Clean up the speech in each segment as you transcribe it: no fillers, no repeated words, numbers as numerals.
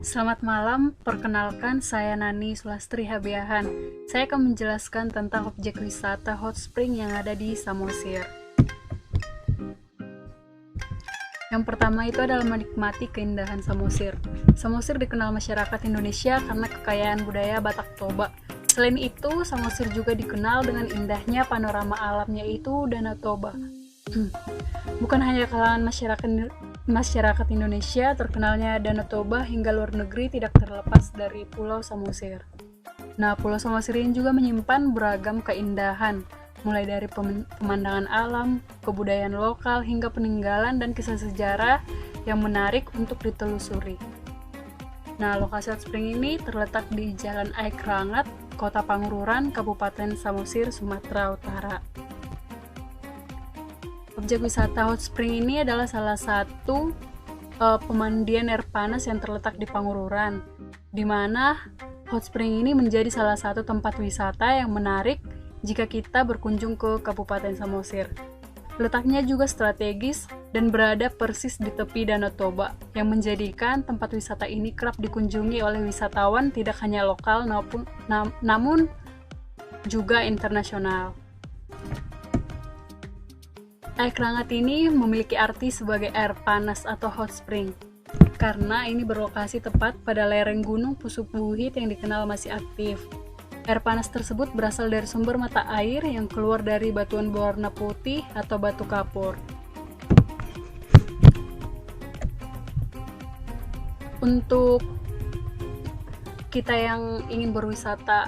Selamat malam, perkenalkan saya Nani Sulastri Habiahan. Saya akan menjelaskan tentang objek wisata hot spring yang ada di Samosir. Yang pertama itu adalah menikmati keindahan Samosir. Samosir dikenal masyarakat Indonesia karena kekayaan budaya Batak Toba. Selain itu, Samosir juga dikenal dengan indahnya panorama alamnya itu Danau Toba. Bukan hanya kalangan masyarakat Indonesia, terkenalnya Danau Toba hingga luar negeri tidak terlepas dari Pulau Samosir. Nah, Pulau Samosir ini juga menyimpan beragam keindahan, mulai dari pemandangan alam, kebudayaan lokal, hingga peninggalan dan kisah sejarah yang menarik untuk ditelusuri. Nah, lokasi hot spring ini terletak di Jalan Aik Rangat, Kota Pangururan, Kabupaten Samosir, Sumatera Utara. Objek wisata hot spring ini adalah salah satu pemandian air panas yang terletak di Pangururan, di mana hot spring ini menjadi salah satu tempat wisata yang menarik jika kita berkunjung ke Kabupaten Samosir. Letaknya juga strategis dan berada persis di tepi Danau Toba, yang menjadikan tempat wisata ini kerap dikunjungi oleh wisatawan tidak hanya lokal namun juga internasional. Air Rangat ini memiliki arti sebagai air panas atau hot spring, karena ini berlokasi tepat pada lereng gunung Pusuk Buhit yang dikenal masih aktif. Air panas tersebut berasal dari sumber mata air yang keluar dari batuan berwarna putih atau batu kapur. Untuk kita yang ingin berwisata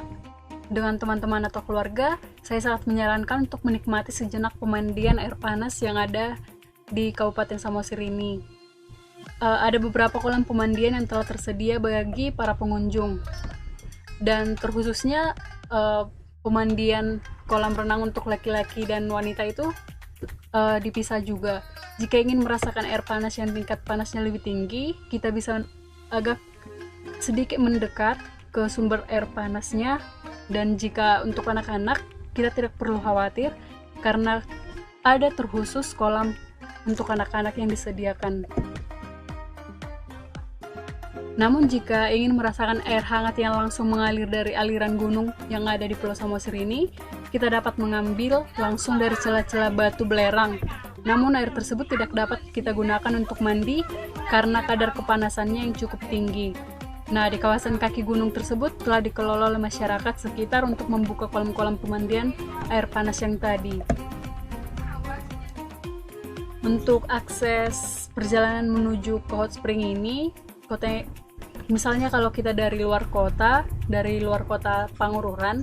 dengan teman-teman atau keluarga, saya sangat menyarankan untuk menikmati sejenak pemandian air panas yang ada di Kabupaten Samosir ini. Ada beberapa kolam pemandian yang telah tersedia bagi para pengunjung, dan terkhususnya pemandian kolam renang untuk laki-laki dan wanita itu dipisah juga. Jika ingin merasakan air panas yang tingkat panasnya lebih tinggi, kita bisa agak sedikit mendekat ke sumber air panasnya. Dan jika untuk anak-anak, kita tidak perlu khawatir karena ada terkhusus kolam untuk anak-anak yang disediakan. Namun jika ingin merasakan air hangat yang langsung mengalir dari aliran gunung yang ada di Pulau Samosir ini, kita dapat mengambil langsung dari celah-celah batu belerang. Namun air tersebut tidak dapat kita gunakan untuk mandi karena kadar kepanasannya yang cukup tinggi. Nah, di kawasan kaki gunung tersebut telah dikelola oleh masyarakat sekitar untuk membuka kolam-kolam pemandian air panas yang tadi. Untuk akses perjalanan menuju ke hot spring ini, misalnya kalau kita dari luar kota Pangururan,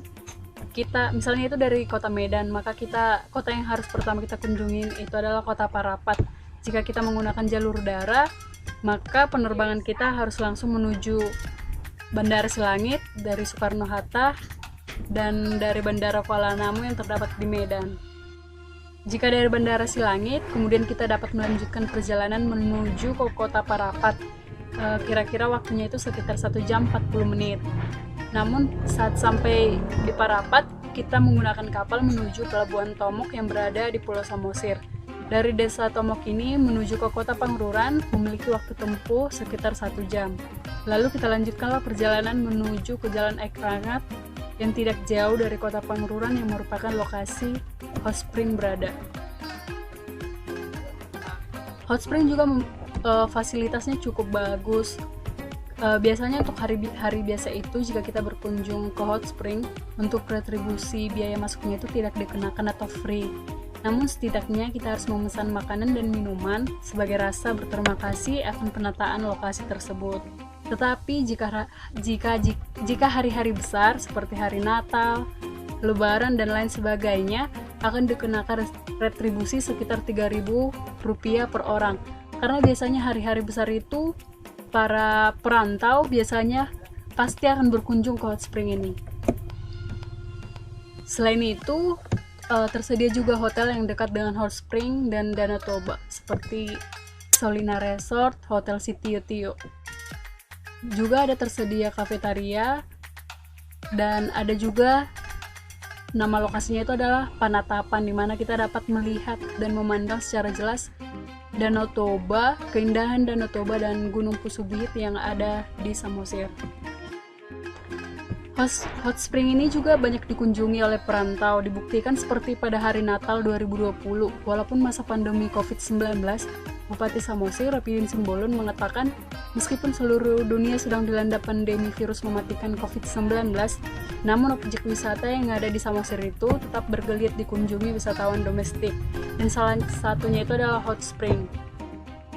kita misalnya itu dari kota Medan, maka kota yang harus pertama kita kunjungin itu adalah kota Parapat. Jika kita menggunakan jalur darat, maka penerbangan kita harus langsung menuju Bandara Silangit dari Soekarno-Hatta dan dari Bandara Kuala Namu yang terdapat di Medan. Jika dari Bandara Silangit, kemudian kita dapat melanjutkan perjalanan menuju ke kota Parapat. Kira-kira waktunya itu sekitar 1 jam 40 menit. Namun saat sampai di Parapat, kita menggunakan kapal menuju Pelabuhan Tomok yang berada di Pulau Samosir. Dari desa Tomok ini menuju ke kota Pangururan memiliki waktu tempuh sekitar 1 jam. Lalu kita lanjutkanlah perjalanan menuju ke Jalan Aik Rangat yang tidak jauh dari kota Pangururan yang merupakan lokasi hot spring berada. Hot spring juga fasilitasnya cukup bagus. Biasanya untuk hari biasa itu jika kita berkunjung ke hot spring, untuk retribusi biaya masuknya itu tidak dikenakan atau free. Namun setidaknya kita harus memesan makanan dan minuman sebagai rasa berterima kasih akan penataan lokasi tersebut. Tetapi jika hari-hari besar seperti hari Natal, Lebaran dan lain sebagainya, akan dikenakan retribusi sekitar Rp3.000 per orang. Karena biasanya hari-hari besar itu para perantau biasanya pasti akan berkunjung ke hot spring ini. Selain itu, tersedia juga hotel yang dekat dengan hot spring dan Danau Toba seperti Solina Resort, Hotel Sitio. Juga ada tersedia kafetaria dan ada juga nama lokasinya itu adalah Panatapan, di mana kita dapat melihat dan memandang secara jelas Danau Toba, keindahan Danau Toba dan Gunung Pusumbit yang ada di Samosir. Hot spring ini juga banyak dikunjungi oleh perantau, dibuktikan seperti pada hari Natal 2020. Walaupun masa pandemi COVID-19, Bupati Samosir, Rapidin Simbolon mengatakan, meskipun seluruh dunia sedang dilanda pandemi virus mematikan COVID-19, namun objek wisata yang ada di Samosir itu tetap bergeliat dikunjungi wisatawan domestik, dan salah satunya itu adalah hot spring.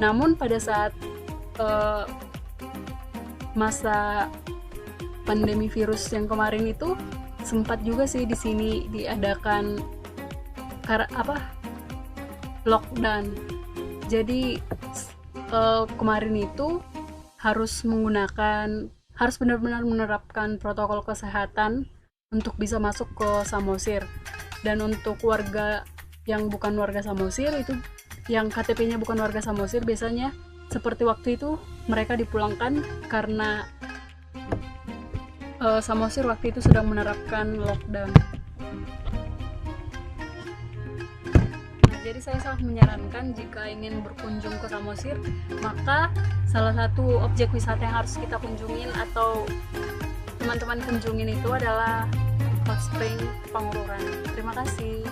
Namun pada saat masa pandemi virus yang kemarin itu sempat juga sih di sini diadakan lockdown. Jadi kemarin itu harus benar-benar menerapkan protokol kesehatan untuk bisa masuk ke Samosir. Dan untuk warga yang bukan warga Samosir itu, yang KTP-nya bukan warga Samosir, biasanya seperti waktu itu mereka dipulangkan karena Samosir waktu itu sedang menerapkan lockdown. Nah, jadi saya sangat menyarankan jika ingin berkunjung ke Samosir, maka salah satu objek wisata yang harus kita kunjungin atau teman-teman kunjungin itu adalah Hot Spring Pangururan. Terima kasih.